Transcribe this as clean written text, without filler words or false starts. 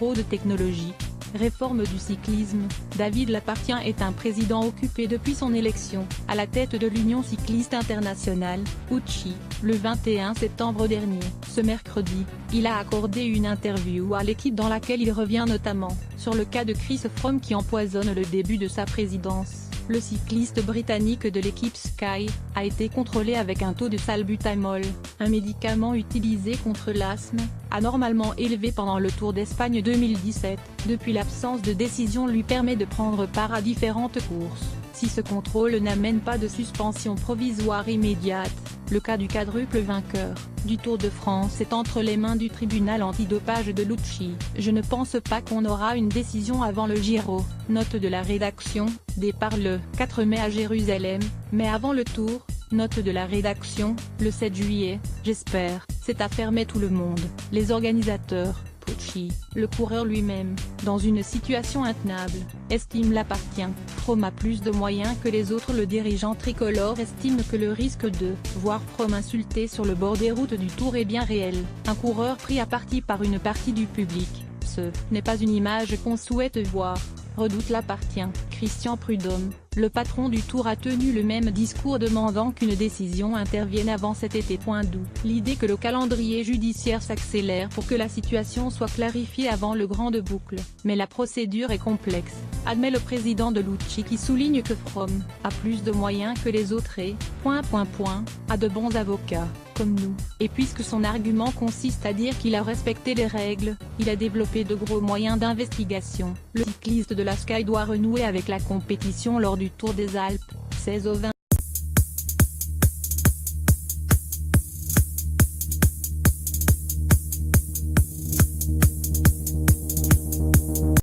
trop de technologie. Réforme du cyclisme. David Lappartient est un président occupé depuis son élection à la tête de l'Union cycliste internationale, UCI, le 21 septembre dernier. Ce mercredi, il a accordé une interview à l'équipe dans laquelle il revient notamment sur le cas de Chris Froome qui empoisonne le début de sa présidence. Le cycliste britannique de l'équipe Sky a été contrôlé avec un taux de salbutamol, un médicament utilisé contre l'asthme, anormalement élevé pendant le Tour d'Espagne 2017. Depuis, l'absence de décision lui permet de prendre part à différentes courses. Si ce contrôle n'amène pas de suspension provisoire immédiate, le cas du quadruple vainqueur du Tour de France est entre les mains du tribunal antidopage de l'UCI. Je ne pense pas qu'on aura une décision avant le Giro. Note de la rédaction, départ le 4 mai à Jérusalem, mais avant le Tour. Note de la rédaction, le 7 juillet, j'espère. Cette affaire met tout le monde, les organisateurs, Pucci, le coureur lui-même, dans une situation intenable, estime Lappartient. Froome a plus de moyens que les autres. Le dirigeant tricolore estime que le risque de voir Froome insulté sur le bord des routes du Tour est bien réel. Un coureur pris à partie par une partie du public, ce n'est pas une image qu'on souhaite voir, redoute Lappartient. Christian Prudhomme, le patron du Tour, a tenu le même discours demandant qu'une décision intervienne avant cet été. D'où l'idée que le calendrier judiciaire s'accélère pour que la situation soit clarifiée avant le Grande Boucle. Mais la procédure est complexe, admet le président de l'UCI, qui souligne que Froome a plus de moyens que les autres et, a de bons avocats, comme nous, et puisque son argument consiste à dire qu'il a respecté les règles, il a développé de gros moyens d'investigation. Le cycliste de la Sky doit renouer avec la compétition lors du Tour des Alpes, 16 au 20